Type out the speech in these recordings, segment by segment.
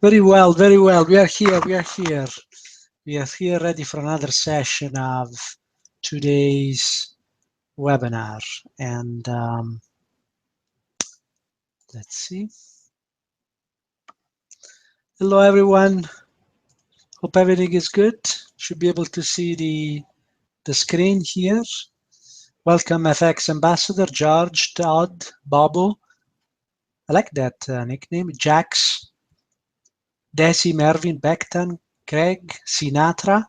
Very well, very well. We are here, we are here. We are here ready for another session of today's webinar. And let's see. Hello, everyone. Hope everything is good. Should be able to see the screen here. Welcome, FX Ambassador, George, Todd, Bobo. I like that nickname. Jax, Desi, Mervin, Beckton, Craig, Sinatra,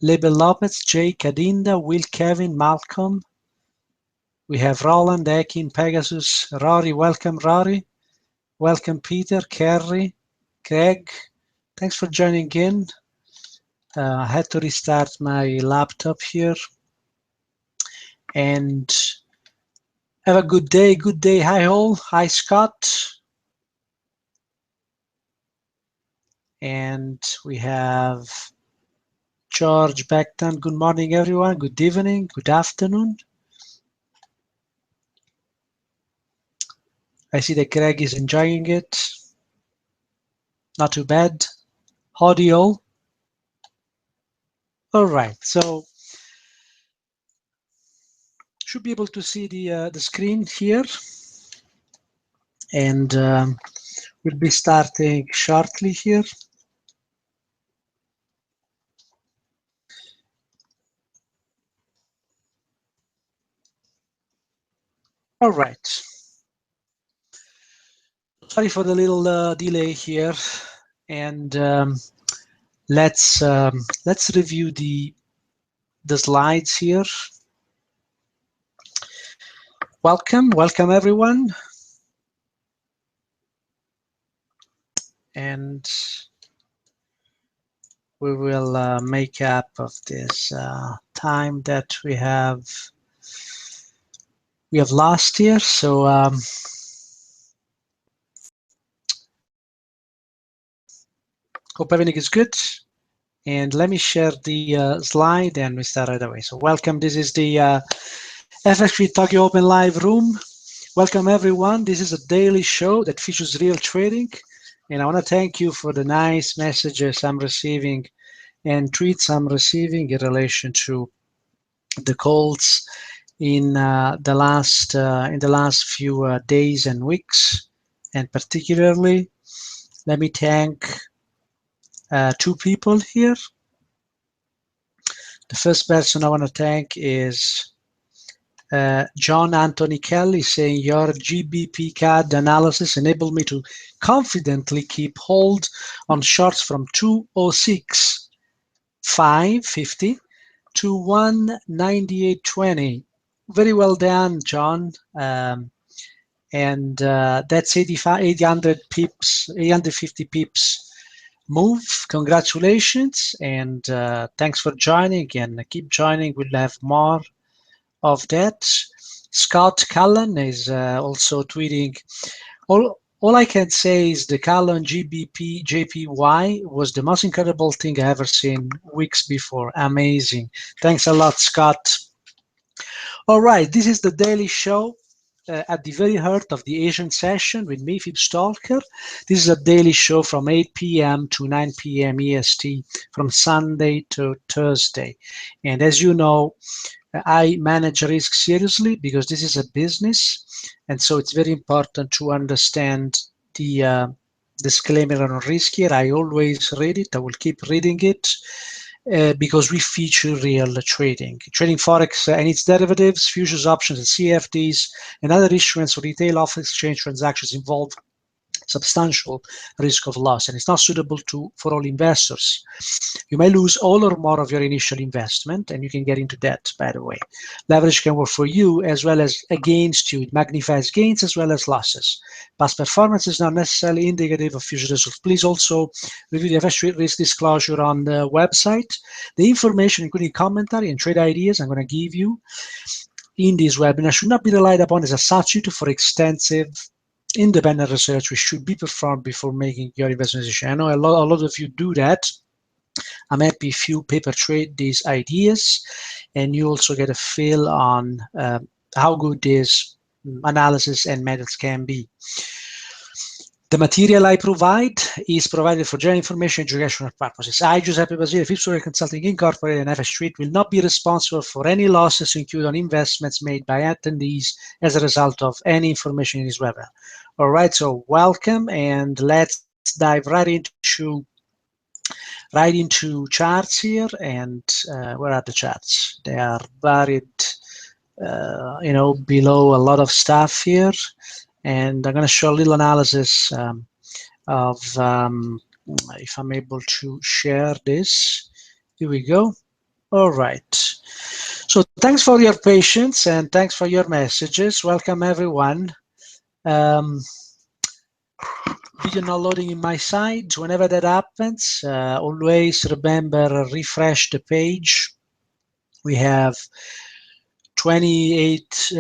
Lebel Lopez, Jay, Kadinda, Will, Kevin, Malcolm. We have Roland, Ekin, Pegasus, Rory. Welcome, Rory. Welcome, Peter, Kerry, Craig. Thanks for joining in. I had to restart my laptop here. And have a good day. Good day. Hi, all. Hi, Scott. And we have George Beckton. Good morning, everyone. Good evening. Good afternoon. I see that Greg is enjoying it. Not too bad. Howdy all. All right, so should be able to see the screen here, and we'll be starting shortly here. All right. Sorry for the little delay here, and let's review the slides here. Welcome everyone, and we will make up of this time that we have lost here. So hope everything is good. And let me share the slide and we start right away. So welcome, this is the FX Tokyo Open Live Room. Welcome everyone. This is a daily show that features real trading. And I want to thank you for the nice messages I'm receiving and tweets I'm receiving in relation to the calls in the last few days and weeks. And particularly, let me thank two people here. The first person I want to thank is John Anthony Kelly, saying your GBP CAD analysis enabled me to confidently keep hold on shorts from 206.550 to 198.20. Very well done, John. And that's 800 pips, 850 pips move. Congratulations, and thanks for joining, and keep joining. We'll have more of that. Scott Cullen is also tweeting. All I can say is the Cullen GBP JPY was the most incredible thing I ever seen weeks before. Amazing. Thanks a lot, Scott. All right, this is the daily show. At the very heart of the Asian session with me, FibStalker. This is a daily show from 8 p.m. to 9 p.m. EST from Sunday to Thursday. And as you know, I manage risk seriously because this is a business. And so it's very important to understand the disclaimer on risk here. I always read it. I will keep reading it. Because we feature real trading Forex and its derivatives, futures, options, and CFDs, and other issuance or retail off-exchange transactions involve substantial risk of loss, and it's not suitable for all investors. You may lose all or more of your initial investment, and you can get into debt, by the way. Leverage can work for you as well as against you. It magnifies gains as well as losses. Past performance is not necessarily indicative of future results. Please also review the FX risk disclosure on the website. The information, including commentary and trade ideas I'm going to give you in this webinar, should not be relied upon as a substitute for extensive independent research which should be performed before making your investment decision. I know a lot of you do that. I'm happy if you paper trade these ideas, and you also get a feel on how good this analysis and methods can be. The material I provide is provided for general information and educational purposes. I, Giuseppe Basile, FibStalker Consulting Incorporated and FS Street, will not be responsible for any losses incurred on investments made by attendees as a result of any information in this webinar. All right, so welcome, and let's dive right into charts here. And where are the charts? They are buried, below a lot of stuff here. And I'm going to show a little analysis of if I'm able to share this. Here we go. All right. So thanks for your patience and thanks for your messages. Welcome everyone. Video not loading in my side. Whenever that happens, always remember refresh the page. We have 28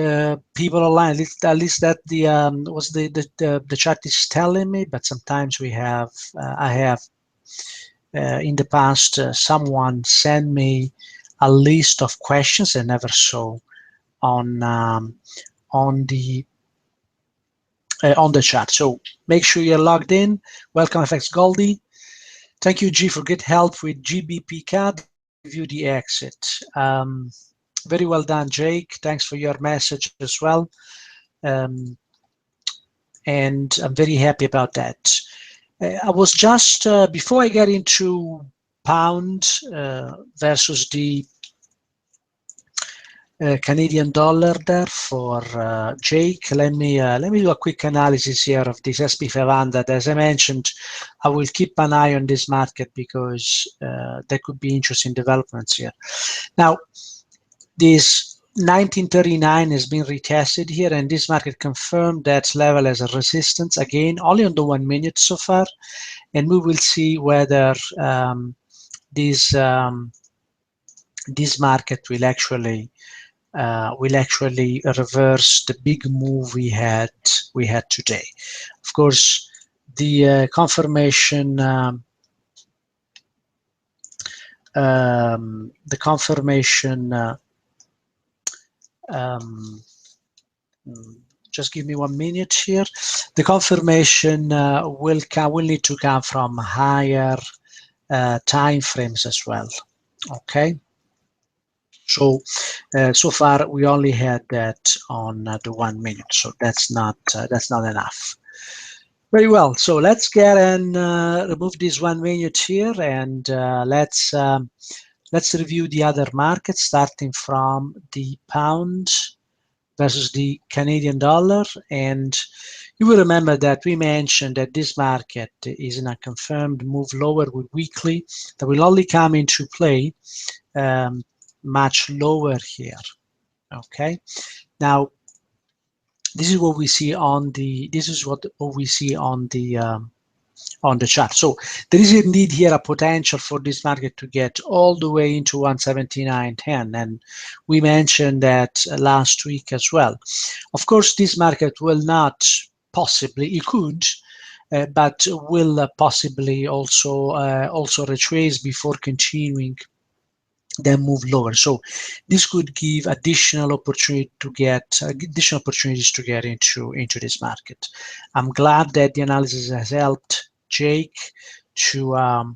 people online. At least that the chart is telling me. But sometimes we have I have in the past someone sent me a list of questions I never saw on the chat. So make sure you're logged in. Welcome, FX Goldie. Thank you, G, for good help with GBP CAD. Review the exit. Very well done, Jake. Thanks for your message as well. And I'm very happy about that. I was just, before I get into pound versus the Canadian dollar there for Jake, let me do a quick analysis here of this SP500. As I mentioned, I will keep an eye on this market because there could be interesting developments here. Now, this 1939 has been retested here, and this market confirmed that level as a resistance, again, only on the 1 minute so far, and we will see whether this market will actually reverse the big move we had today. Of course, the confirmation just give me 1 minute here. The confirmation will need to come from higher time frames as well. Okay. So so far we only had that on the 1 minute, so that's not enough. Very well. So let's get and remove this 1 minute here, and let's review the other markets, starting from the pound versus the Canadian dollar. And you will remember that we mentioned that this market is in a confirmed move lower with weekly that will only come into play much lower here. Okay. Now, this is what we see on the chart. So there is indeed here a potential for this market to get all the way into 179.10, and we mentioned that last week as well. Of course, this market will not possibly, it could, but will possibly also retrace before continuing then move lower. So this could give additional opportunities to get into this market. I'm glad that the analysis has helped Jake to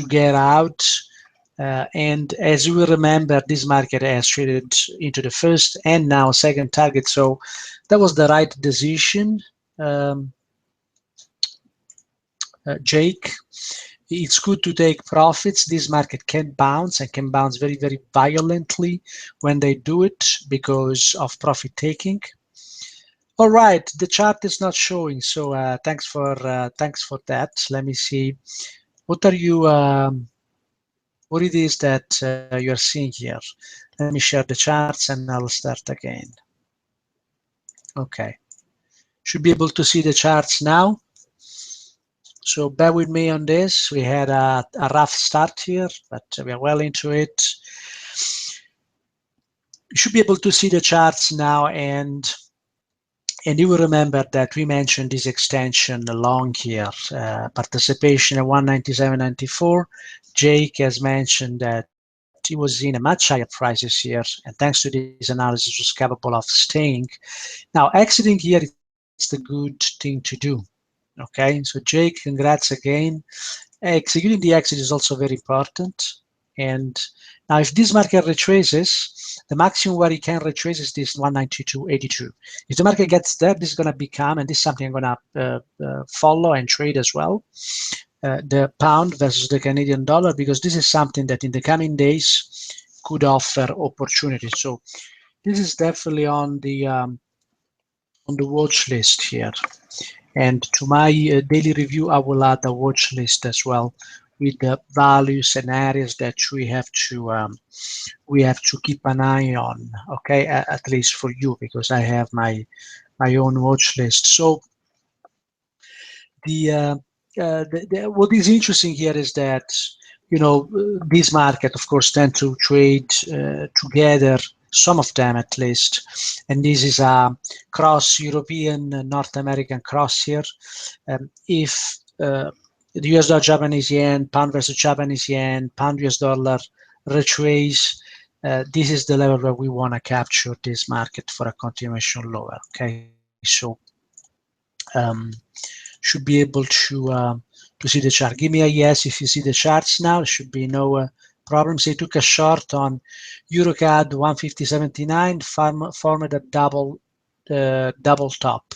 get out. And as you will remember, this market has traded into the first and now second target. So that was the right decision, Jake. It's good to take profits. This market can bounce and can bounce very, very violently when they do it because of profit taking. All right, the chart is not showing, so thanks for that. Let me see. What are you? What it is that you are seeing here? Let me share the charts and I'll start again. Okay, should be able to see the charts now. So bear with me on this. We had a rough start here, but we are well into it. You should be able to see the charts now, and you will remember that we mentioned this extension along here, participation at 197.94. Jake has mentioned that he was in a much higher prices here, and thanks to this analysis was capable of staying. Now, exiting here is the good thing to do. Okay, so Jake, congrats again. Executing the exit is also very important. And now if this market retraces, the maximum where it can retrace is this 192.82. If the market gets there, this is going to become, and this is something I'm going to follow and trade as well, the pound versus the Canadian dollar, because this is something that in the coming days could offer opportunities. So this is definitely on the watch list here. And to my daily review, I will add a watch list as well with the values and areas that we have to keep an eye on. Okay, at least for you, because I have my own watch list. So what is interesting here is that this market, of course, tend to trade together, some of them at least, and this is a cross European North American cross here. If the US dollar Japanese yen, pound versus Japanese yen, pound US dollar retrace, this is the level where we want to capture this market for a continuation lower. Okay, so should be able to see the chart. Give me a yes if you see the charts now. There should be no problems. I took a short on EuroCAD 150.79, formed a double top.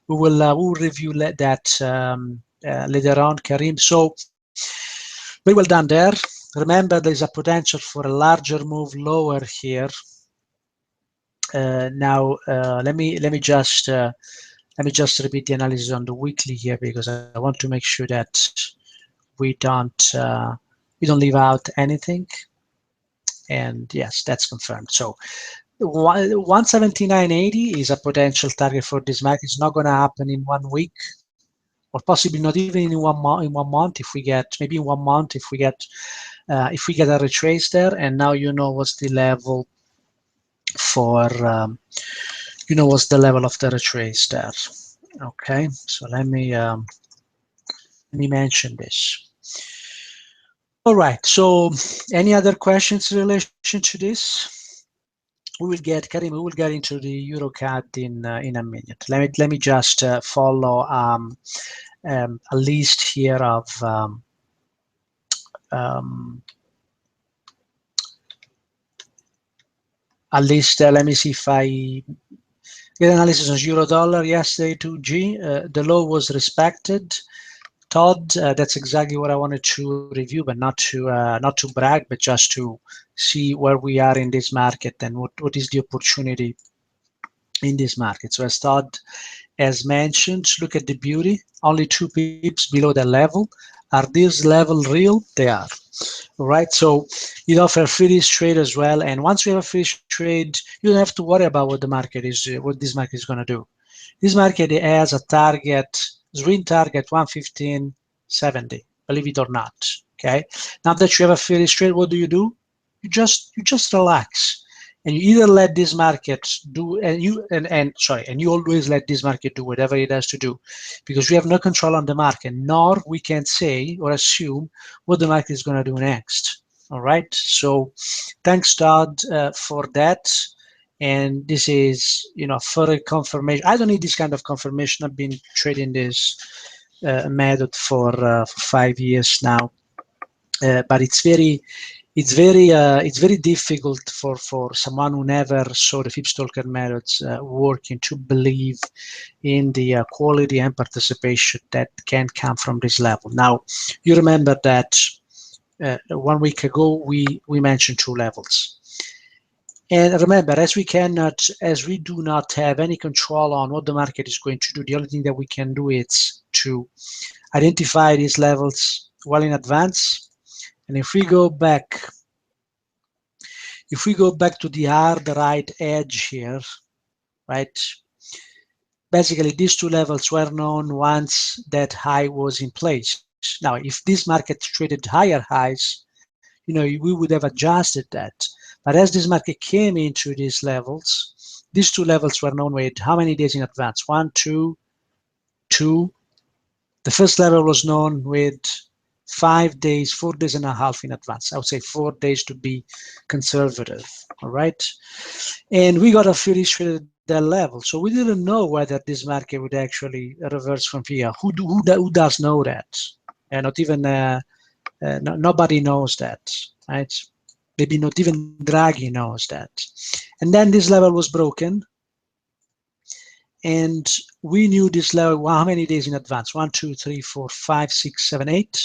We'll review that later on, Karim. So very well done there. Remember, there is a potential for a larger move lower here. Now let me just repeat the analysis on the weekly here, because I want to make sure that we don't leave out anything. And yes, that's confirmed. So 179.80 is a potential target for this market. It's not going to happen in 1 week, or possibly not even in 1 month. If we get maybe in 1 month, if we get a retrace there, and now you know what's the level for what's the level of the retrace there. Okay, so let me mention this. All right, so any other questions in relation to this? Karim, we will get into the EuroCAD in a minute. Let me just follow a list here of a list. Let me see if I get analysis on euro dollar yesterday. 2G, the low was respected. Todd, that's exactly what I wanted to review, but not to brag, but just to see where we are in this market and what is the opportunity in this market. So as Todd has mentioned, look at the beauty, only 2 pips below the level. Are these level real? They are. All right, so it offers free trade as well. And once we have a free trade, you don't have to worry about what this market is going to do. This market has a target, swing target 115.70, believe it or not. Okay. Now that you have a free trade, what do? You just relax, and you either let this market do, and you always let this market do whatever it has to do, because we have no control on the market, nor we can say or assume what the market is going to do next. All right. So thanks, Todd, for that. And this is, further confirmation. I don't need this kind of confirmation. I've been trading this method for 5 years now, but it's very difficult for someone who never saw the FibStalker methods working to believe in the quality and participation that can come from this level. Now, you remember that 1 week ago we mentioned 2 levels. And remember, as we do not have any control on what the market is going to do, the only thing that we can do is to identify these levels well in advance. And if we go back to the hard right edge here, right? Basically, these 2 levels were known once that high was in place. Now, if this market traded higher highs, we would have adjusted that. But as this market came into these levels, these 2 levels were known with how many days in advance? 1, 2, 2. The first level was known with 5 days, 4 days and a half in advance. I would say 4 dadays to be conservative. All right. And we got a fully traded that level. So we didn't know whether this market would actually reverse from here. Who does know that? And not even nobody knows that, right? Maybe not even Draghi knows that. And then this level was broken, and we knew this level how many days in advance? 1, 2, 3, 4, 5, 6, 7, 8,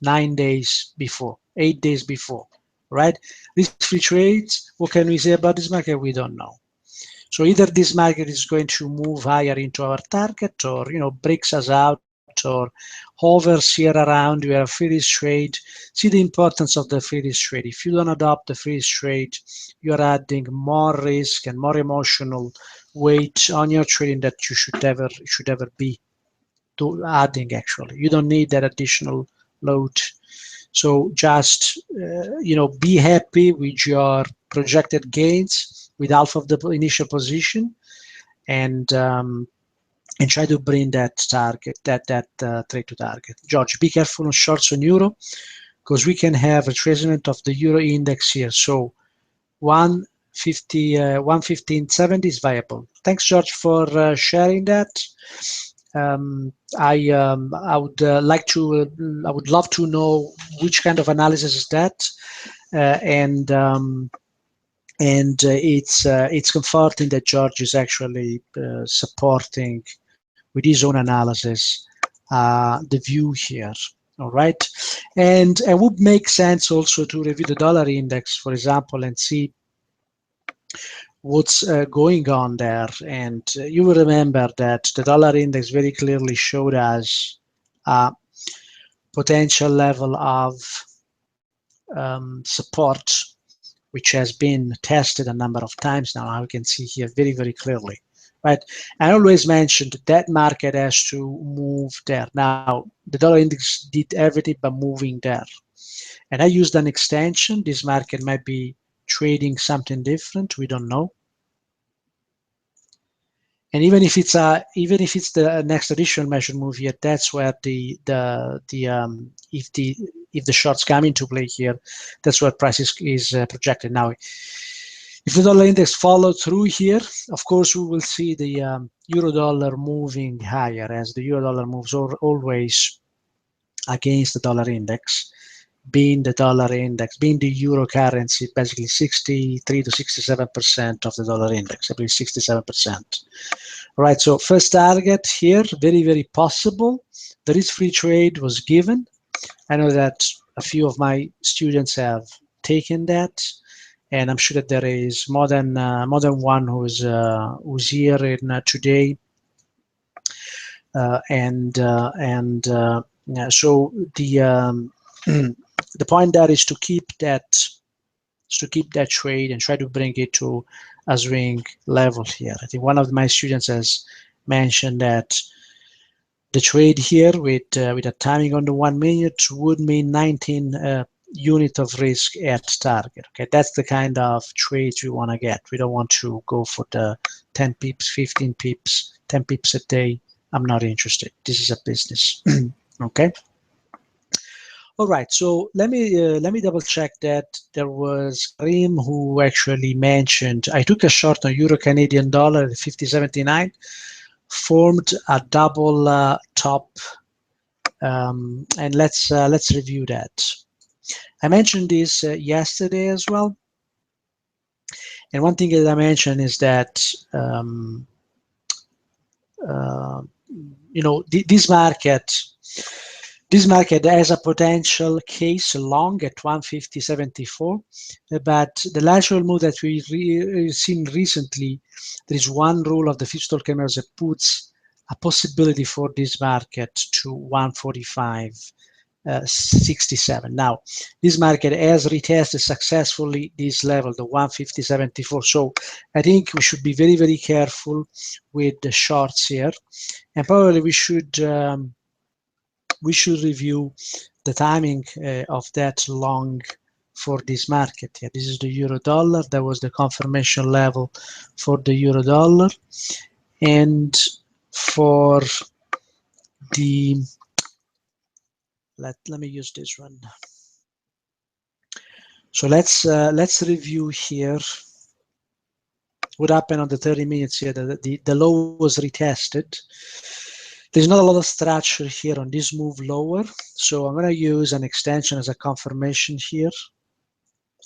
9 days before, 8 days before, right? Risk-free trades. What can we say about this market? We don't know. So either this market is going to move higher into our target, or breaks us out, or hovers here around. We have a free risk trade. See the importance of the free risk trade. If you don't adopt the free risk trade, you are adding more risk and more emotional weight on your trading that you should ever be adding. Actually, you don't need that additional load. So just be happy with your projected gains with half of the initial position, and try to bring that target, that trade to target. George, be careful on shorts on euro, because we can have a retracement of the euro index here. So 115.70 is viable. Thanks, George, for sharing that. I would I would love to know which kind of analysis is that, and it's comforting that George is actually supporting with his own analysis the view here. All right, and it would make sense also to review the dollar index, for example, and see what's going on there. And you will remember that the dollar index very clearly showed us a potential level of support, which has been tested a number of times now. We can see here very, very clearly, right? I always mentioned that market has to move there. Now, the dollar index did everything but moving there. And I used an extension. This market might be trading something different. We don't know. And even if it's the next additional measure move here, that's where if the shorts come into play here, that's where price is projected. Now, if the dollar index follow through here, of course we will see the euro dollar moving higher, as the euro dollar moves always against the dollar index, being the dollar index, being the euro currency, basically 63 to 67% of the dollar index, I believe 67%. All right, so first target here, very, very possible. The risk-free trade was given. I know that a few of my students have taken that, and I'm sure that there is more than one who's here in today. So the point there is to keep that trade and try to bring it to a swing level here. I think one of my students has mentioned that the trade here with a timing on the 1 minute would mean 19 unit of risk at target. Okay, that's the kind of trades we want to get. We don't want to go for the 10 pips, 15 pips, 10 pips a day. I'm not interested. This is a business. Okay. All right, so let me double check that there was Karim who actually mentioned, I took a short on Euro Canadian dollar at 50.79, formed a double top, and let's review that. I mentioned this yesterday as well, and one thing that I mentioned is that this market has a potential case long at 150.74, but the lateral move that we've seen recently, there is one rule of the FibStalker Methods that puts a possibility for this market to 145.67. Now, this market has retested successfully this level, the 150.74. So I think we should be very, very careful with the shorts here, and probably we should review the timing of that long for this market here. This is the euro dollar. That was the confirmation level for the euro dollar, and for the let me use this one. So let's review here what happened on the 30 minutes here, the low was retested. There's not a lot of structure here on this move lower, so I'm going to use an extension as a confirmation here,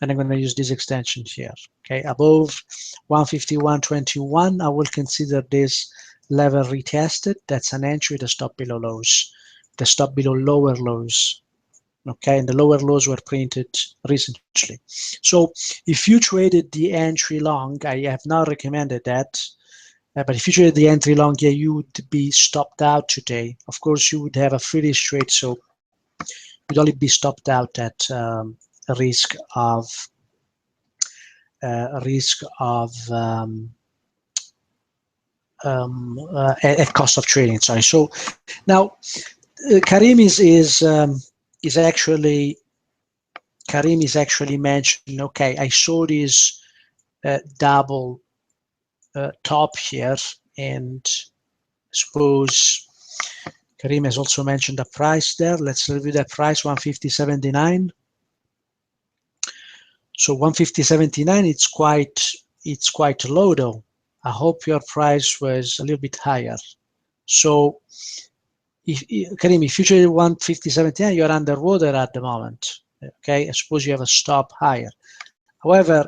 and I'm going to use this extension here. Okay, above 151.21, I will consider this level retested. That's an entry, the stop below lows, the stop below lower lows. Okay, and the lower lows were printed recently. So if you traded the entry long, I have not recommended that. But if you traded the entry long, yeah, you would be stopped out today. Of course, you would have a freeze trade, so you'd only be stopped out at a risk of at cost of trading. Sorry. So now Karim is actually mentioned. Okay, I saw this double top here, and suppose Karim has also mentioned the price there. Let's review that price, 150.79. So 150.79, it's quite low though. I hope your price was a little bit higher. So Karim, if you trade 150.79, you're underwater at the moment. Okay, I suppose you have a stop higher. However,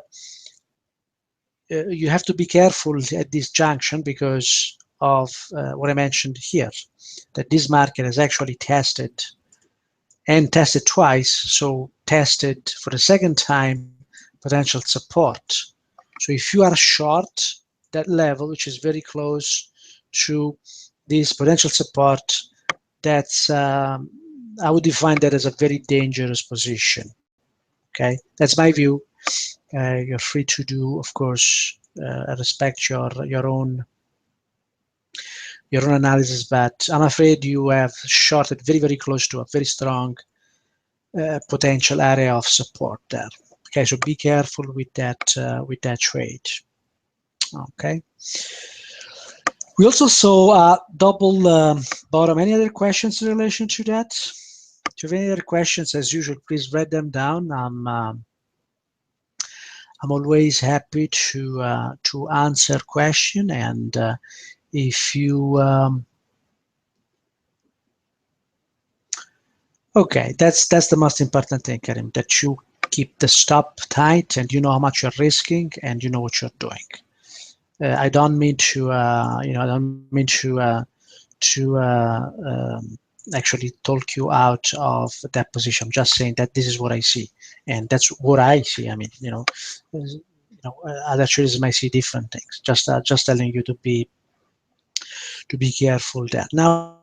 you have to be careful at this junction because of what I mentioned here, that this market has actually tested twice, so tested for the second time potential support. So if you are short that level, which is very close to this potential support, that's I would define that as a very dangerous position. Okay, that's my view. You're free to do, of course, respect your own analysis, but I'm afraid you have shorted very, very close to a very strong potential area of support there. Okay, so be careful with that trade. Okay. We also saw a double bottom. Any other questions in relation to that? If you have any other questions, as usual, please write them down. I'm always happy to answer question, and if you okay, that's the most important thing, Karim, that you keep the stop tight and you know how much you're risking and you know what you're doing. I don't mean to I don't mean to actually talk you out of that position. I'm just saying that this is what I see, and that's what I see. I mean, other traders might see different things. Just telling you to be careful there. Now,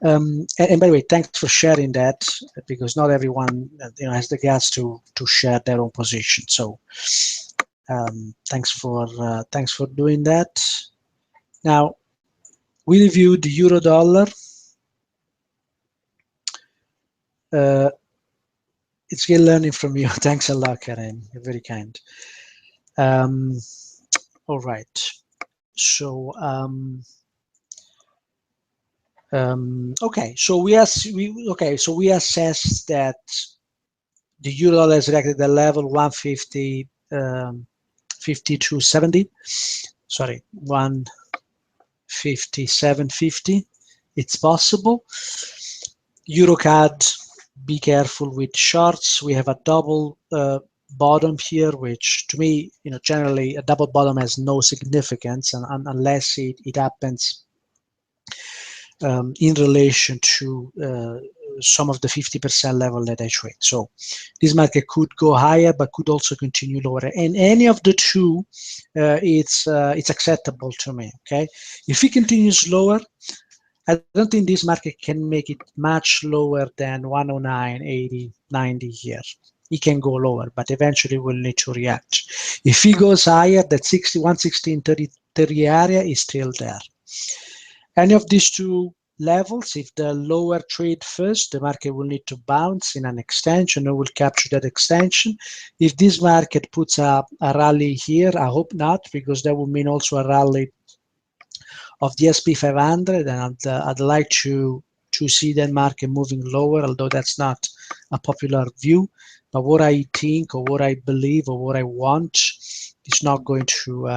and by the way, thanks for sharing that, because not everyone has the guts to share their own position. So thanks for doing that. Now, we reviewed the euro dollar. It's good learning from you. Thanks a lot, Karen. You're very kind. All right. So okay. So we assessed that the euro dollar has reacted at level 150, 52.70. Sorry, 157.50. It's possible. EuroCAD, be careful with shorts. We have a double bottom here, which to me, generally a double bottom has no significance, and unless it happens in relation to some of the 50% level that I trade. So this market could go higher, but could also continue lower. And any of the two, it's acceptable to me. Okay, if it continues lower, I don't think this market can make it much lower than 109.80, 90 here. It can go lower, but eventually we'll need to react. If it goes higher, that 116.30 area is still there. Any of these two levels, if the lower trade first, the market will need to bounce in an extension, or will capture that extension. If this market puts a rally here, I hope not, because that would mean also a rally of the SP 500, and I'd like to see that market moving lower, although that's not a popular view. but what I think or what I believe or what I want is not going to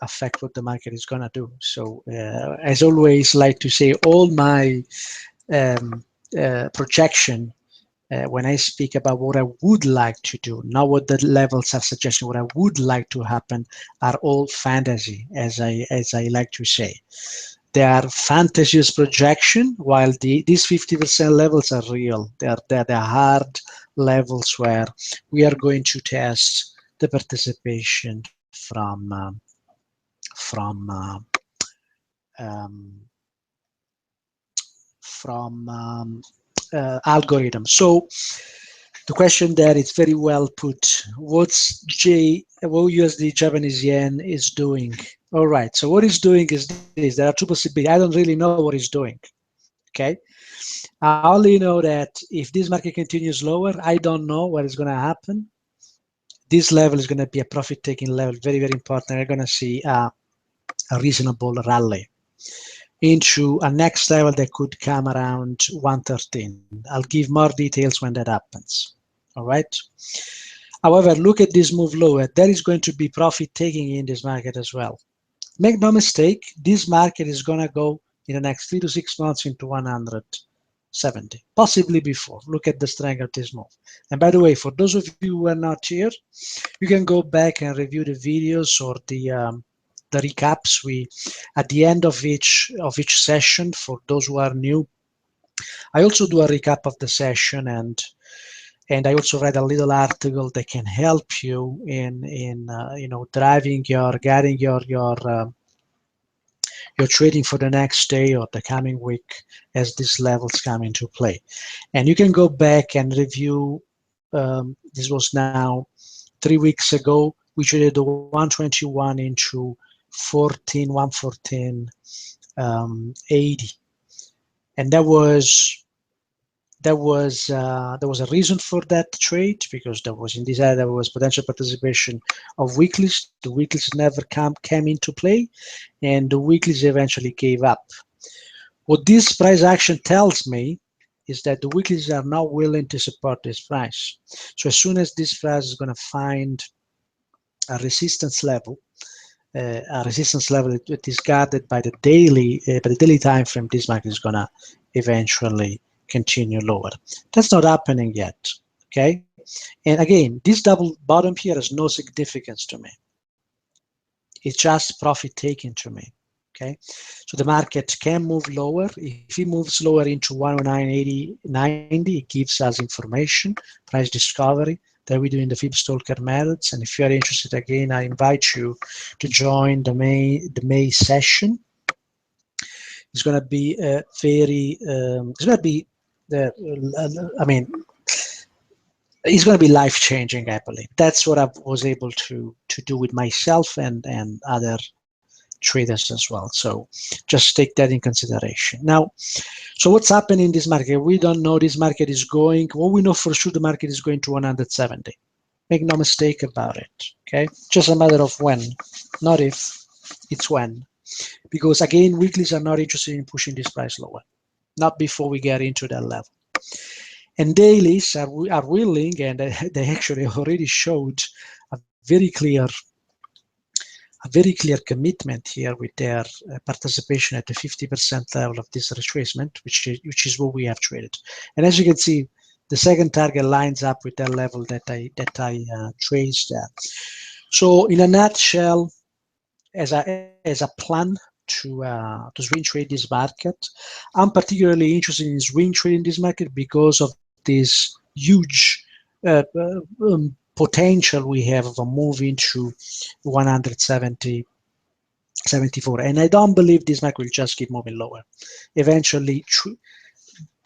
affect what the market is going to do. So as always, like to say, all my projection when I speak about what I would like to do, not what the levels are suggesting, what I would like to happen, are all fantasy, as I like to say. They are fantasious projection, while these 50% levels are real. They're hard levels where we are going to test the participation from algorithms. So the question there is very well put. What USD Japanese yen is doing? All right. So what it's doing is this. There are two possibilities. I don't really know what it's doing. Okay. I only know that if this market continues lower, I don't know what is going to happen. This level is going to be a profit-taking level, very, very important. We're going to see a reasonable rally into a next level that could come around 113. I'll give more details when that happens. All right. However, look at this move lower. There is going to be profit taking in this market as well. Make no mistake, this market is going to go in the next 3 to 6 months into 170, possibly before. Look at the strength of this move. And by the way, for those of you who are not here, you can go back and review the videos or the recaps. We at the end of each session, for those who are new, I also do a recap of the session, and I also write a little article that can help you in guiding your trading for the next day or the coming week as these levels come into play. And you can go back and review. This was now 3 weeks ago. We traded the 121 into 114.80, and there was a reason for that trade, because there was in this area there was potential participation of weeklies. The weeklies never came into play, and the weeklies eventually gave up. What this price action tells me is that the weeklies are not willing to support this price. So as soon as this price is going to find a resistance level that is guarded by the daily time frame, this market is going to eventually continue lower. That's not happening yet. Okay, and again, this double bottom here has no significance to me. It's just profit taking to me. Okay, so the market can move lower. If it moves lower into 109.80-90, it gives us information, price discovery that we do in the FibStalker methods. And if you are interested, again, I invite you to join the May session. It's going to be it's going to be it's going to be life-changing, I believe. That's what I was able to do with myself and other traders as well. So just take that in consideration. Now, so what's happening in this market? We don't know. This market is going, well, we know for sure the market is going to 170. Make no mistake about it. Okay, just a matter of when, not if, it's when. Because again, weeklies are not interested in pushing this price lower, not before we get into that level. And dailies are willing, and they actually already showed a very clear commitment here with their participation at the 50% level of this retracement, which is what we have traded. And as you can see, the second target lines up with that level that I traced there. So in a nutshell, as a plan to swing trade this market, I'm particularly interested in swing trading this market because of this huge potential we have of a move into 170.74, and I don't believe this market will just keep moving lower. Eventually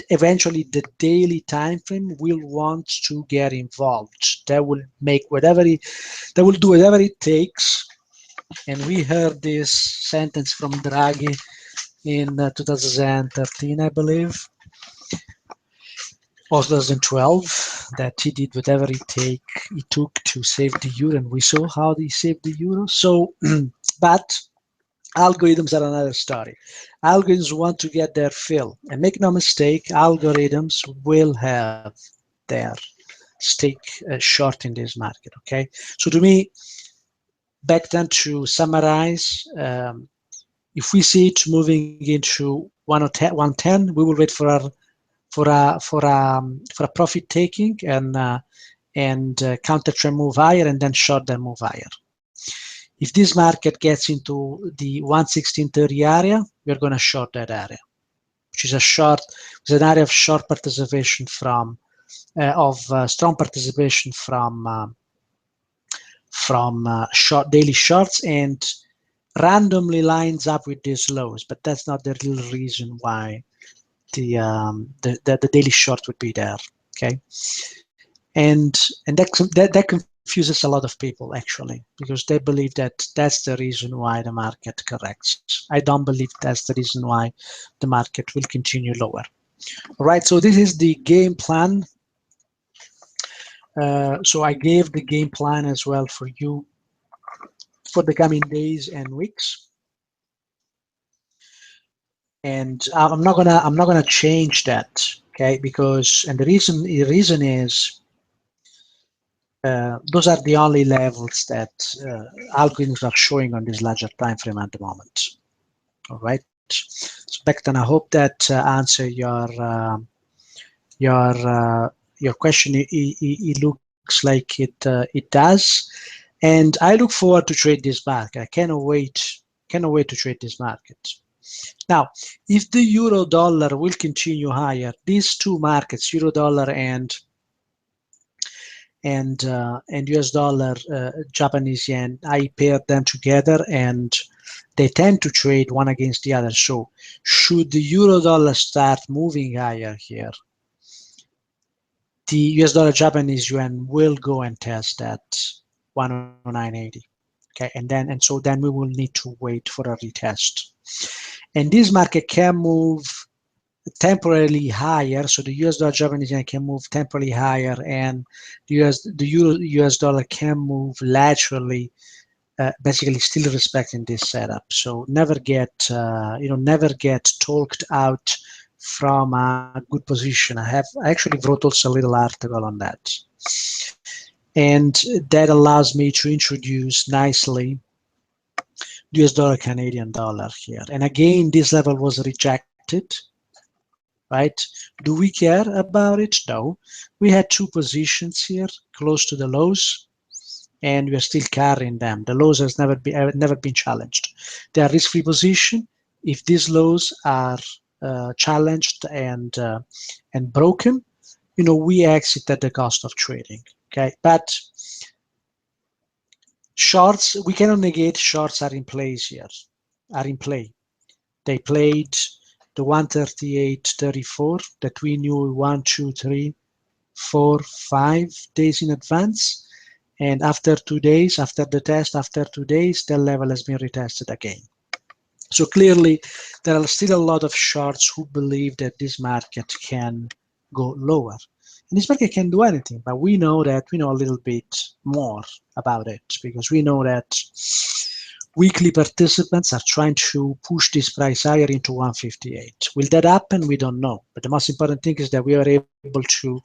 the daily time frame will want to get involved. That will do whatever it takes. And we heard this sentence from Draghi in 2013, I believe, or 2012, that he did whatever it took to save the euro, and we saw how he saved the euro. So, but Algorithms are another story. Algorithms want to get their fill. And make no mistake, algorithms will have their stake short in this market, okay? So to me, back then to summarize, if we see it moving into 110, we will wait for a profit taking and counter trend move higher and then short then move higher. If this market gets into the 116.30 area, we're going to short that area, which is an area of short participation from strong participation from short daily shorts, and randomly lines up with these lows, but that's not the real reason why the daily short would be there. Okay, and that confuses a lot of people actually, because they believe that that's the reason why the market corrects. I don't believe that's the reason why the market will continue lower. All right, so this is the game plan. So I gave the game plan as well for you for the coming days and weeks. And I'm not gonna change that, okay? Because the reason is those are the only levels that algorithms are showing on this larger time frame at the moment. All right. So Beckton, I hope that answer your question. It looks like it does, and I look forward to trade this market. I cannot wait to trade this market. Now, if the euro dollar will continue higher, these two markets, euro dollar and US dollar, Japanese yen, I paired them together and they tend to trade one against the other. So should the euro dollar start moving higher here, the US dollar Japanese yuan will go and test that 109.80. Okay, and so then we will need to wait for a retest. And this market can move temporarily higher, so the US dollar Japanese yen can move temporarily higher, and the euro US dollar can move laterally, basically still respecting this setup. So never get talked out from a good position. I actually wrote also a little article on that, and that allows me to introduce nicely US dollar Canadian dollar here. And again, this level was rejected. Right? Do we care about it? No. We had two positions here close to the lows, and we are still carrying them. The lows has never been challenged. They are risk-free position. If these lows are challenged and broken, we exit at the cost of trading. Okay, but shorts, we cannot negate shorts are in place here. Are in play. They played the 138.34 that we knew 1, 2, 3, 4, 5 days in advance, and after 2 days, after the test, after 2 days, the level has been retested again. So clearly, there are still a lot of shorts who believe that this market can go lower. And this market can do anything, but we know a little bit more about it, because we know that weekly participants are trying to push this price higher into 158. Will that happen? We don't know. But the most important thing is that we are able to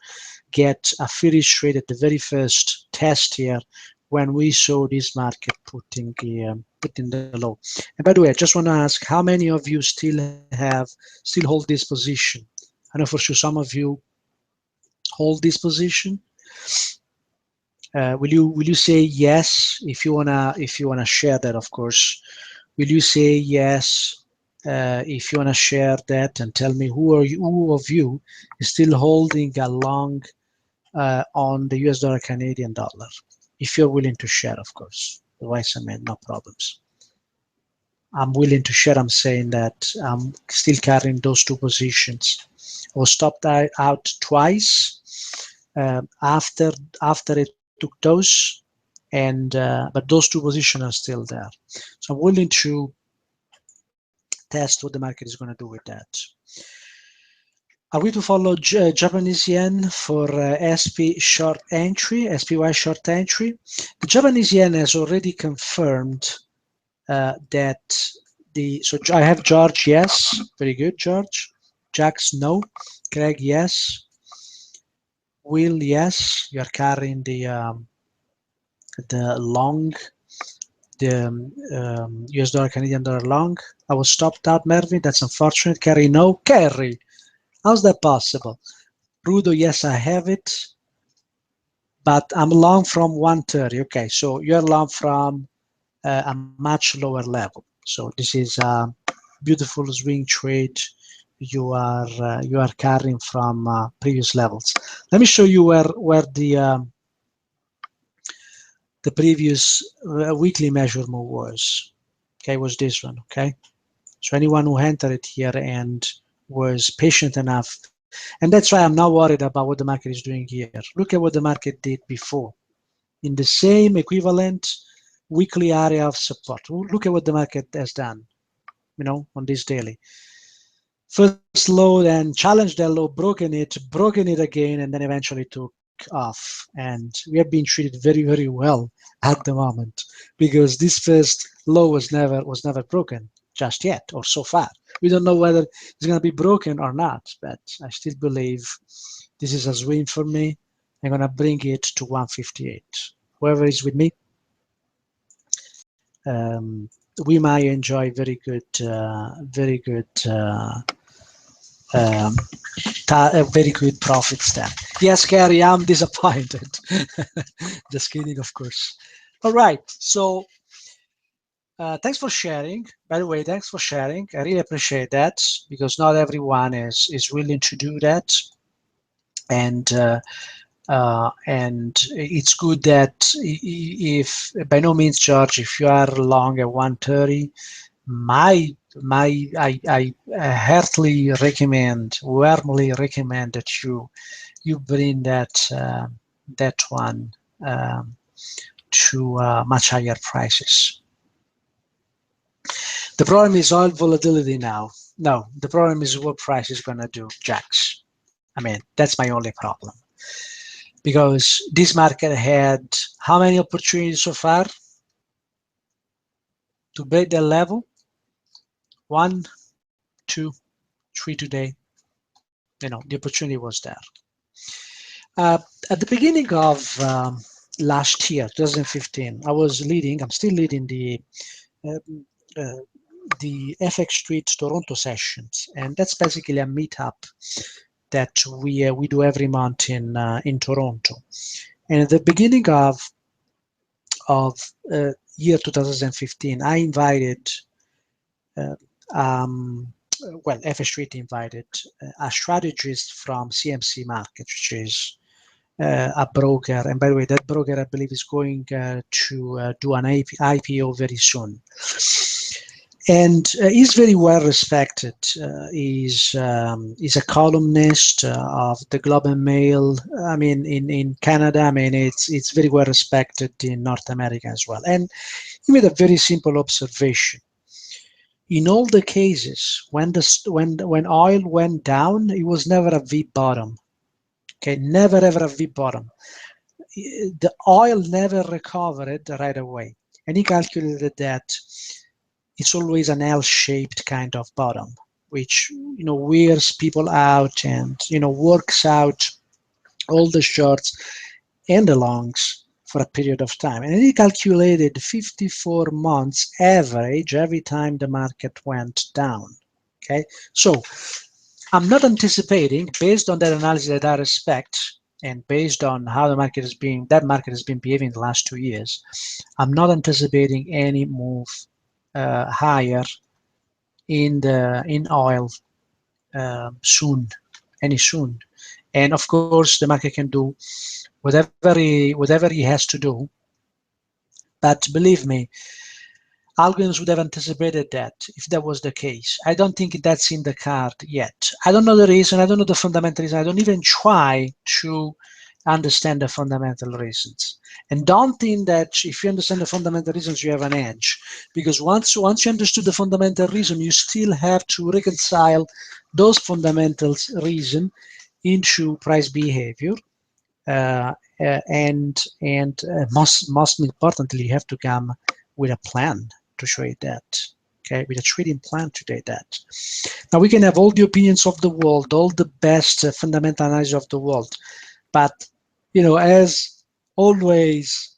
get a Finnish trade at the very first test here when we saw this market putting the low. And by the way, I just want to ask, how many of you still hold this position? I know for sure some of you hold this position. Will you say yes if you wanna share that? Of course, will you say yes if you wanna share that and tell me who of you is still holding a long on the US dollar Canadian dollar? If you're willing to share, of course. Otherwise, no problems. I'm willing to share. I'm saying that I'm still carrying those two positions. I was stopped out twice after it took those, and but those two positions are still there. So I'm willing to test what the market is going to do with that. Are we to follow Japanese yen for SPY short entry? The Japanese yen has already confirmed that so I have George, yes, very good, George. Jax, no. Craig, yes. Will, yes. You are carrying the long, the US dollar, Canadian dollar long. I was stopped out, Mervyn. That's unfortunate. Carrie, no. Carrie, how's that possible? Rudo, yes, I have it, but I'm long from 130. Okay, so you're long from a much lower level. So this is a beautiful swing trade you are carrying from previous levels. Let me show you where the previous weekly measure move was. Okay, was this one. Okay, so anyone who entered it here and was patient enough, and that's why I'm not worried about what the market is doing here. Look at what the market did before in the same equivalent weekly area of support. Look at what the market has done, on this daily. First low, then challenged that low, broken it again, and then eventually took off. And we have been treated very, very well at the moment, because this first low was never broken just yet, or so far. We don't know whether it's going to be broken or not, but I still believe this is a swing for me. I'm going to bring it to 158. Whoever is with me, we might enjoy very good very good profits then. Yes, Gary, I'm disappointed. Just kidding, of course. All right, so thanks for sharing. By the way, thanks for sharing. I really appreciate that, because not everyone is willing to do that. And it's good that if by no means, George, if you are long at 130, I heartily recommend, warmly recommend that you bring that one to much higher prices. The problem is oil volatility now. No, the problem is what price is going to do, Jax. I mean, that's my only problem. Because this market had how many opportunities so far to break that level? 1, 2, 3 today. The opportunity was there. At the beginning of last year, 2015, I'm still leading the FX Street Toronto sessions, and that's basically a meetup that we do every month in Toronto. And at the beginning of year 2015, I invited, FX Street invited a strategist from CMC Market, which is a broker. And by the way, that broker, I believe, is going to do an IPO very soon. And he's very well respected. He's a columnist of the Globe and Mail. I mean, in Canada, I mean, it's very well respected in North America as well. And he made a very simple observation. In all the cases, when oil went down, it was never a V bottom. Okay, never ever a V bottom. The oil never recovered right away, and he calculated that it's always an L-shaped kind of bottom, which wears people out and works out all the shorts and the longs for a period of time. And he calculated 54 months average every time the market went down. Okay, so I'm not anticipating, based on that analysis that I respect, and based on how that market has been behaving the last 2 years, I'm not anticipating any move higher in oil soon. And of course, the market can do whatever he has to do. But believe me, algorithms would have anticipated that if that was the case. I don't think that's in the card yet. I don't know the reason. I don't know the fundamental reason. I don't even try to understand the fundamental reasons. And don't think that if you understand the fundamental reasons, you have an edge. Because once you understood the fundamental reason, you still have to reconcile those fundamental reasons into price behavior. And most importantly, you have to come with a plan to show it that. okay, with a trading plan to do that. Now we can have all the opinions of the world, all the best fundamental analysis of the world, but as always,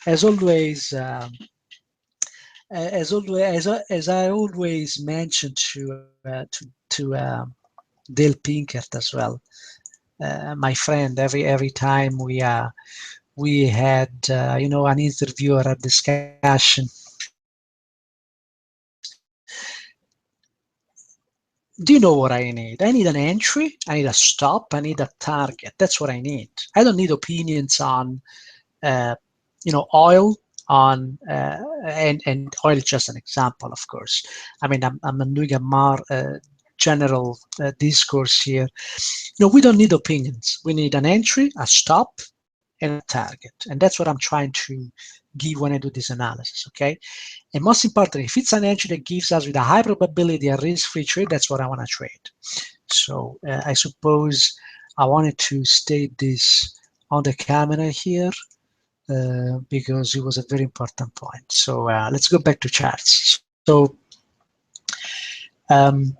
as always, as I always mention to Dale Pinkert as well, my friend. Every time we had an interview or a discussion. Do you know what I need? I need an entry, I need a stop, I need a target. That's what I need. I don't need opinions on, oil, and oil is just an example, of course. I mean, I'm doing a more general discourse here. We don't need opinions. We need an entry, a stop, and a target. And that's what I'm trying to give when I do this analysis, okay? And most importantly, if it's an entry that gives us with a high probability a risk-free trade, that's what I want to trade. So I suppose I wanted to state this on the camera here because it was a very important point. So let's go back to charts. So US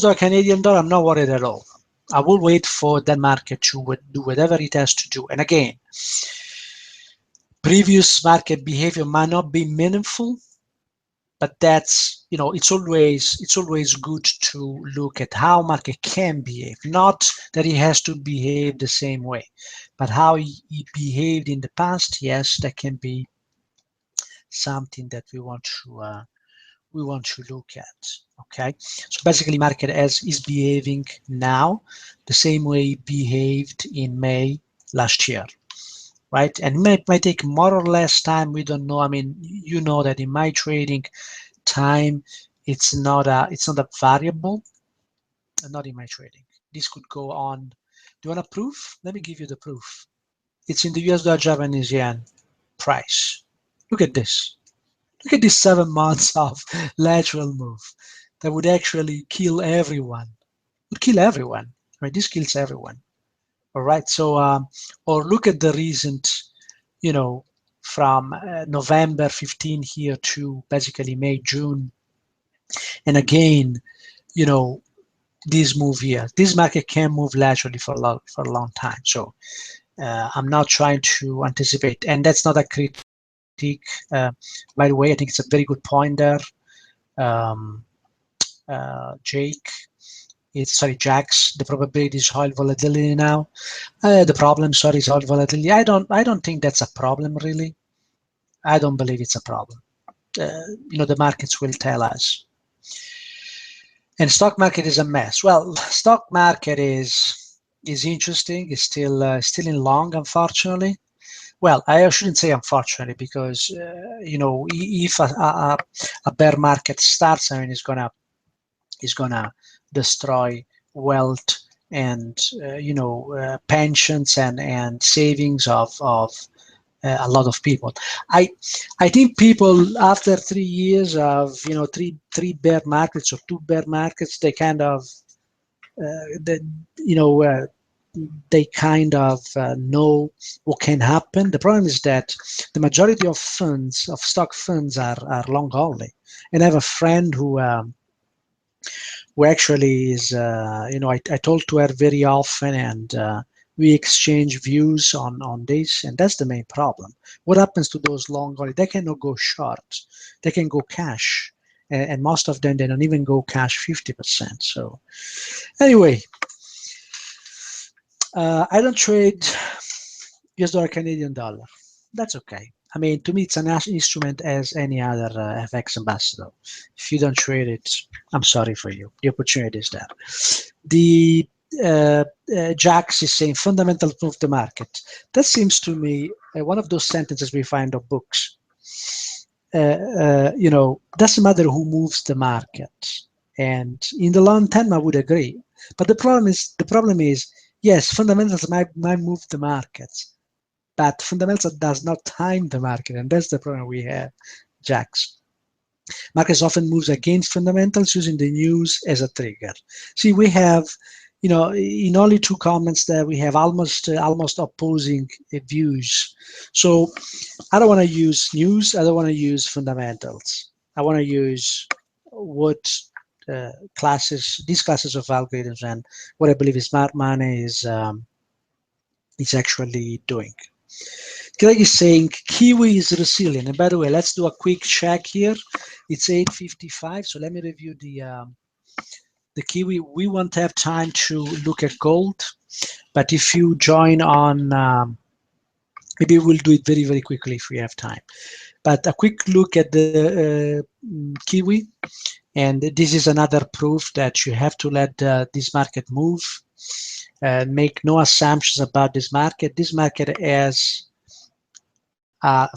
dollar, Canadian dollar, I'm not worried at all. I will wait for that market to do whatever it has to do. And again, previous market behavior might not be meaningful, but that's, it's always good to look at how market can behave. Not that it has to behave the same way, but how he behaved in the past. Yes, that can be something that we want to look at. Okay, so basically market is behaving now the same way it behaved in May last year, right? And it might take more or less time, we don't know. I mean, you know that in my trading, time it's not a variable. Not in my trading. This could go on. Do you want a proof? Let me give you the proof. It's in the US dollar Japanese yen price. Look at this. Look at this 7 months of lateral move that would actually kill everyone. Would kill everyone, right? This kills everyone. All right. So, or look at the recent, from November 15 here to basically May, June, and again, this move here. This market can move laterally for a long time. So I'm not trying to anticipate, and that's not a critique. By the way, I think it's a very good point there. Jax, the probability is oil volatility now. The problem, is oil volatility. I don't think that's a problem really. I don't believe it's a problem. The markets will tell us. And stock market is a mess. Well, stock market is interesting. It's still in long, unfortunately. Well, I shouldn't say unfortunately, because if a bear market starts, I mean, it's gonna destroy wealth and pensions and savings of a lot of people. I think people, after 3 years of three bear markets or 2 bear markets, they kind of they kind of know what can happen. The problem is that the majority of stock funds are long only. And I have a friend who actually is, I told to her very often, and we exchange views on this, and that's the main problem. What happens to those long only? They cannot go short. They can go cash, and most of them, they don't even go cash 50%. So anyway, I don't trade US dollar, Canadian dollar. That's okay. I mean, to me, it's an instrument as any other FX ambassador. If you don't trade it, I'm sorry for you. The opportunity is there. The Jax is saying fundamentals move the market. That seems to me one of those sentences we find of books. Doesn't matter who moves the market. And in the long term, I would agree. But the problem is, yes, fundamentals might move the markets, but fundamentals does not time the market, and that's the problem we have, Jax. Markets often moves against fundamentals using the news as a trigger. See, we have in only two comments there we have almost opposing views. So I don't want to use news. I don't want to use fundamentals. I want to use what these classes of algorithms and what I believe is smart money is actually doing. Greg is saying Kiwi is resilient. And by the way, let's do a quick check here. It's 8:55, so let me review the Kiwi. We won't have time to look at gold, but if you join on, maybe we'll do it very, very quickly if we have time. But a quick look at the Kiwi, and this is another proof that you have to let this market move. Make no assumptions about this market. This market has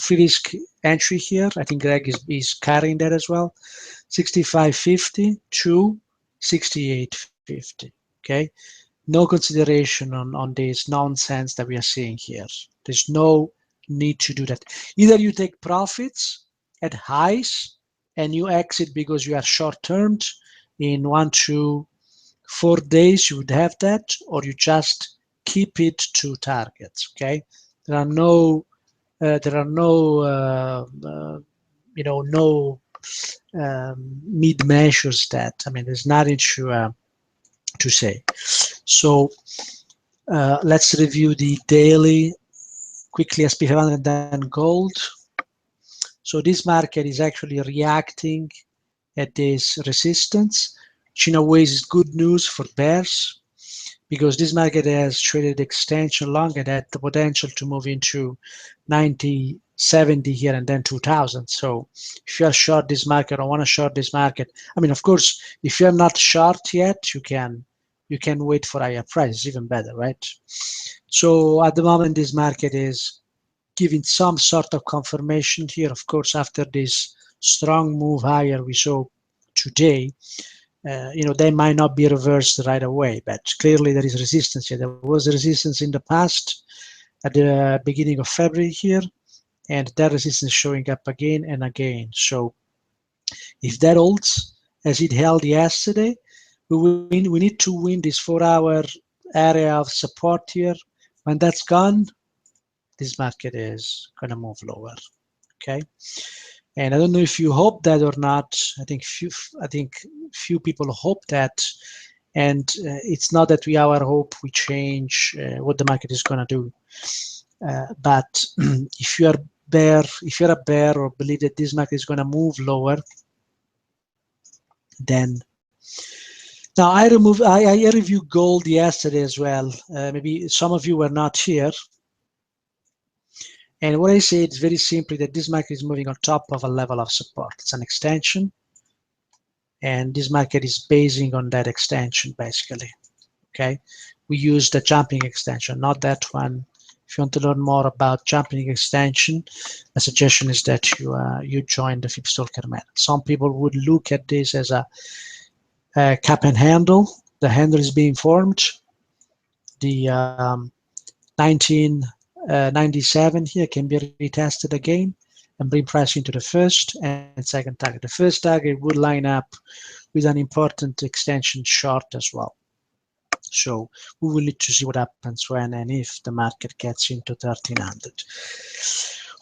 free risk entry here. I think Greg is carrying that as well. 65.50 to 68.50. Okay, no consideration on this nonsense that we are seeing here. There's no need to do that. Either you take profits at highs and you exit because you are short-termed in 1 to 4 days, you would have that, or you just keep it to targets. Okay, there are no mid measures that, I mean, there's nothing to say. So let's review the daily quickly, SP500 and then gold. So this market is actually reacting at this resistance, which in a way is good news for bears, because this market has traded extension long and had the potential to move into 90, 70 here and then 2000. So if you are short this market or want to short this market, I mean, of course, if you're not short yet, you can wait for higher prices, even better, right? So at the moment, this market is giving some sort of confirmation here. Of course, after this strong move higher we saw today, they might not be reversed right away, but clearly there is resistance here. There was resistance in the past at the beginning of February here, and that resistance showing up again and again. So if that holds as it held yesterday, we need to win this 4-hour area of support here. When that's gone, this market is going to move lower. Okay, and I don't know if you hope that or not. I think few people hope that, and it's not that our hope we change what the market is going to do. But if you're a bear or believe that this market is going to move lower, then now I reviewed gold yesterday as well. Maybe some of you were not here. And what I say is very simply that this market is moving on top of a level of support. It's an extension, and this market is basing on that extension basically. Okay, we use the jumping extension, not that one. If you want to learn more about jumping extension, the suggestion is that you join the FibStalker method. Some people would look at this as a cap and handle. The handle is being formed. The 1997 here can be retested again and bring price into the first and second target. The first target would line up with an important extension short as well. So we will need to see what happens when and if the market gets into 1300.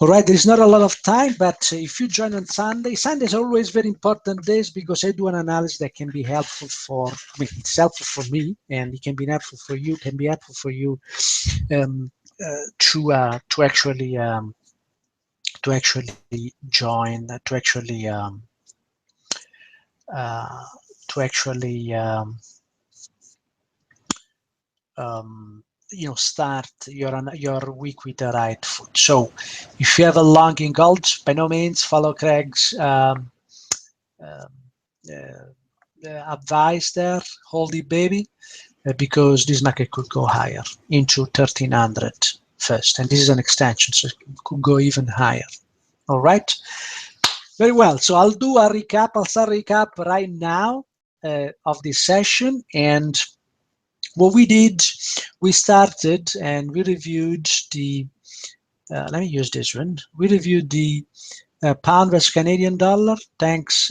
All right, there is not a lot of time, but if you join on Sunday is always very important days because I do an analysis that can be helpful for, it's helpful for me, and it can be helpful for you, to actually join, start your week with the right foot. So if you have a long in gold, by no means follow Craig's advice there, hold it baby, because this market could go higher into 1300 first, and this is an extension, so it could go even higher. All right, very well. So I'll do a recap. I'll start a recap right now of this session. And what we did, we started and we reviewed the let me use this one. We reviewed the Pound versus Canadian dollar. Thanks,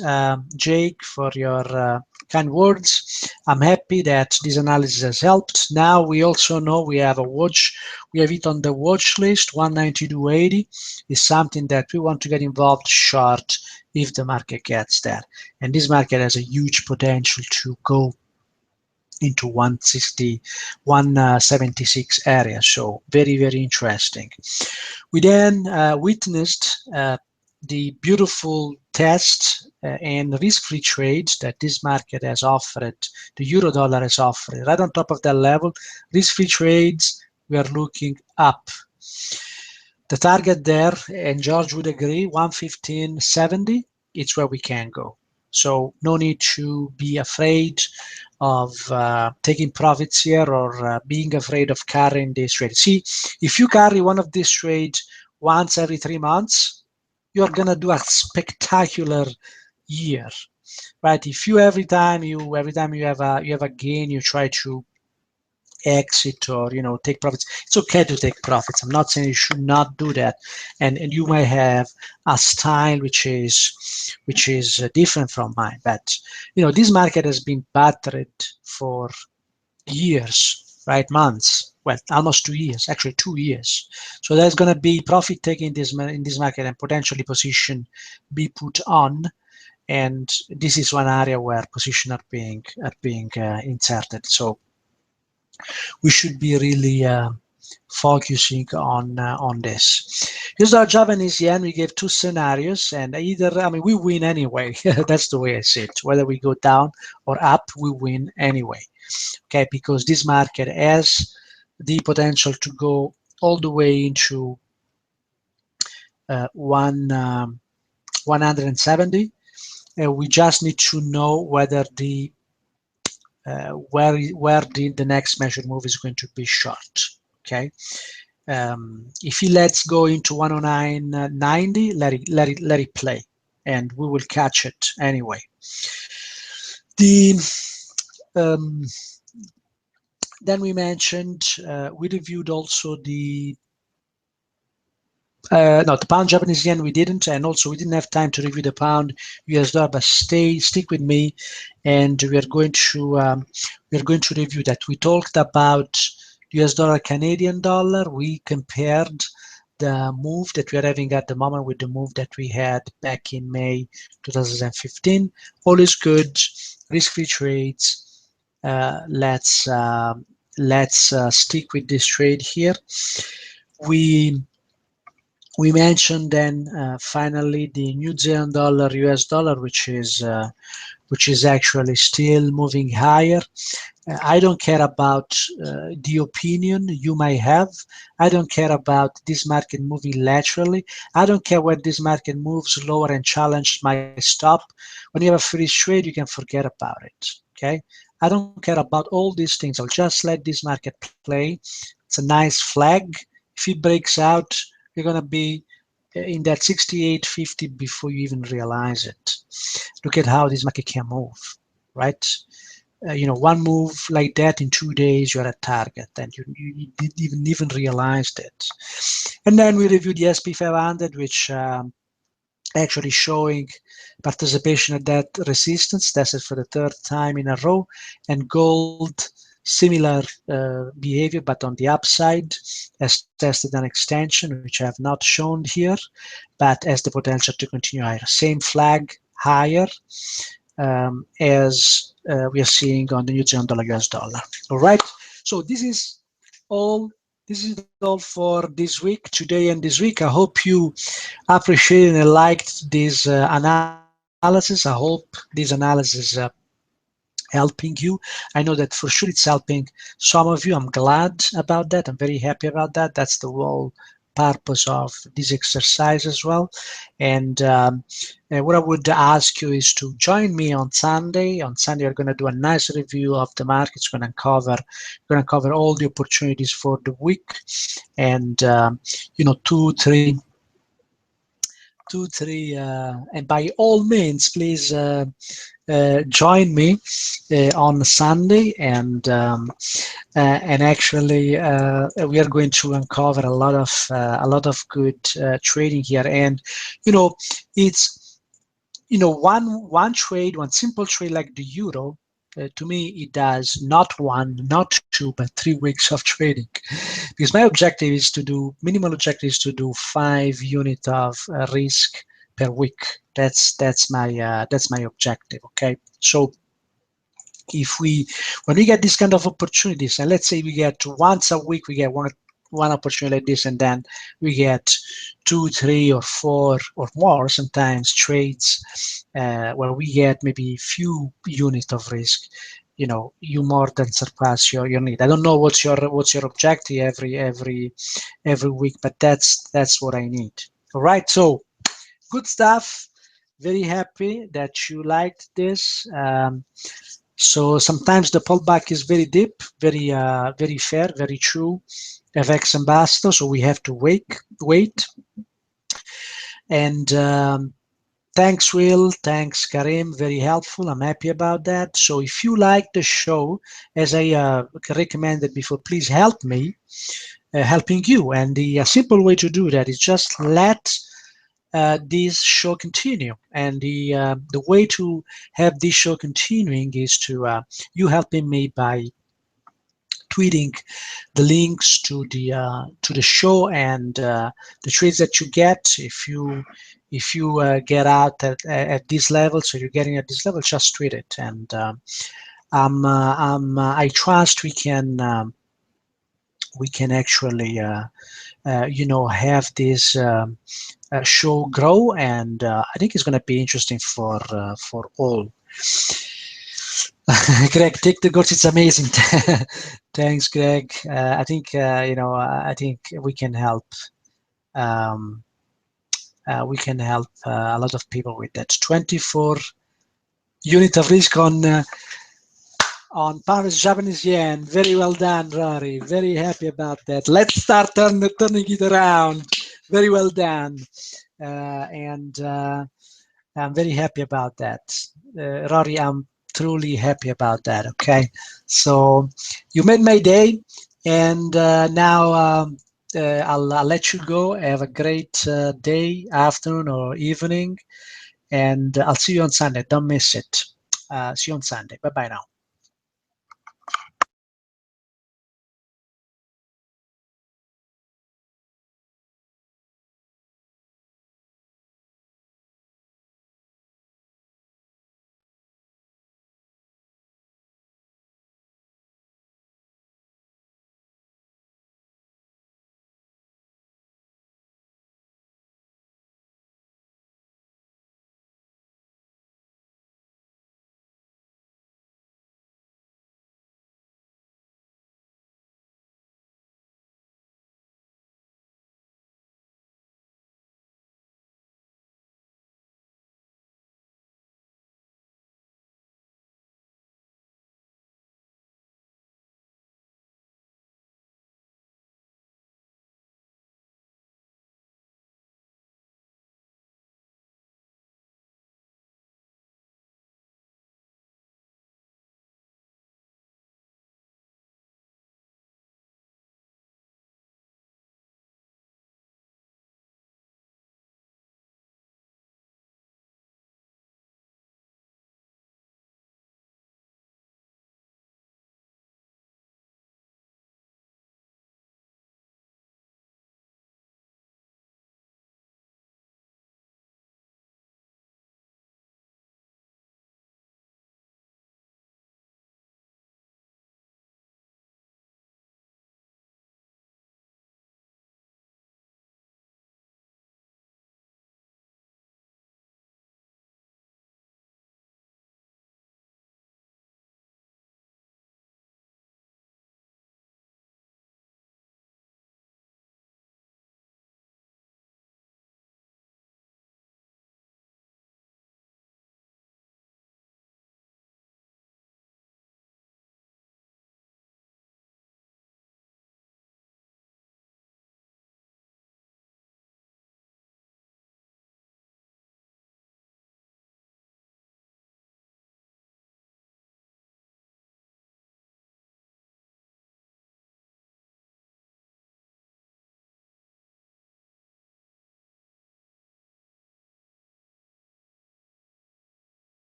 Jake, for your kind words. I'm happy that this analysis has helped. Now we also know we have it on the watch list. 192.80 is something that we want to get involved short if the market gets there. And this market has a huge potential to go into 160, 176 area. So very, very interesting. We then witnessed the beautiful test and risk-free trades that this market has offered, the euro dollar has offered. Right on top of that level, risk-free trades, we are looking up. The target there, and George would agree, 115.70, it's where we can go. So no need to be afraid of taking profits here or being afraid of carrying this trade. See, if you carry one of these trades once every 3 months, you're gonna do a spectacular year, right? If you every time you have a gain, you try to exit or take profits. It's okay to take profits. I'm not saying you should not do that, and you might have a style which is different from mine. But this market has been battered for years, right? Months. Well, almost 2 years, actually 2 years. So there's going to be profit taking in this market and potentially position be put on. And this is one area where position are being inserted. So we should be really focusing on this. Here's our Japanese yen. We gave 2 scenarios, and we win anyway. That's the way I see it. Whether we go down or up, we win anyway. Okay, because this market has the potential to go all the way into 170. We just need to know whether where the next measured move is going to be short. Okay, if he lets go into 109.90, let it play, and we will catch it anyway. Then we mentioned we reviewed also the pound Japanese yen. We didn't, and also we didn't have time to review the pound US dollar. But stick with me, and we are going to review that. We talked about US dollar Canadian dollar. We compared the move that we are having at the moment with the move that we had back in May 2015. All is good. Risk-free trades. Let's stick with this trade here. We mentioned then finally the New Zealand dollar, US dollar, which is actually still moving higher. I don't care about the opinion you may have. I don't care about this market moving laterally. I don't care when this market moves lower and challenges my stop. When you have a free trade, you can forget about it. Okay. I don't care about all these things. I'll just let this market play. It's a nice flag. If it breaks out, you're going to be in that 68.50 before you even realize it. Look at how this market can move, right? One move like that in 2 days, you're at target, and you didn't even realize it. And then we reviewed the SP 500, which actually showing participation at that resistance. That's it for the 3rd time in a row. And gold, similar behavior, but on the upside, has tested an extension, which I have not shown here, but has the potential to continue higher. Same flag, higher, as we are seeing on the New Zealand dollar, US dollar. All right. So this is all for this week, today and this week. I hope you appreciated and liked this analysis. I hope this analysis helping you. I know that for sure it's helping some of you. I'm glad about that. I'm very happy about that. That's the whole purpose of this exercise as well. And what I would ask you is to join me on Sunday. On Sunday, we're going to do a nice review of the markets. We're going to cover all the opportunities for the week, and 2-3 2, 3, and by all means, please join me on Sunday, and actually we are going to uncover a lot of good trading here. And it's one trade, one simple trade like the euro. To me, it does not 1, not 2, but 3 weeks of trading, because my objective is to do, minimal objective is to do 5 units of risk per week. That's my objective. Okay, so when we get this kind of opportunities, and let's say we get once a week, we get one opportunity like this, and then we get 2, 3, or 4 or more sometimes trades where we get maybe few units of risk. You more than surpass your need. I don't know what's your objective every week, but that's what I need. All right, so good stuff. Very happy that you liked this. So sometimes the pullback is very deep, very fair, very true. FX ambassador, so we have to wait. And thanks, Will. Thanks, Karim. Very helpful. I'm happy about that. So if you like the show, as I recommended before, please help me helping you. And the simple way to do that is just let this show continue. And the way to have this show continuing is to you helping me by tweeting the links to the show and the trades that you get. If you get out at this level, so you're getting at this level, just tweet it. And I trust we can actually have this show grow, and I think it's going to be interesting for all. Greg, take the goats. It's amazing. Thanks, Greg. I think I think we can help. We can help a lot of people with that. 24 unit of risk on Paris Japanese yen. Very well done, Rory. Very happy about that. Let's start turning it around. Very well done. And I'm very happy about that. Rory, I'm truly happy about that. Okay, so you made my day, and now I'll let you go. Have a great day, afternoon, or evening, and I'll see you on Sunday. Don't miss it. See you on Sunday. Bye bye now.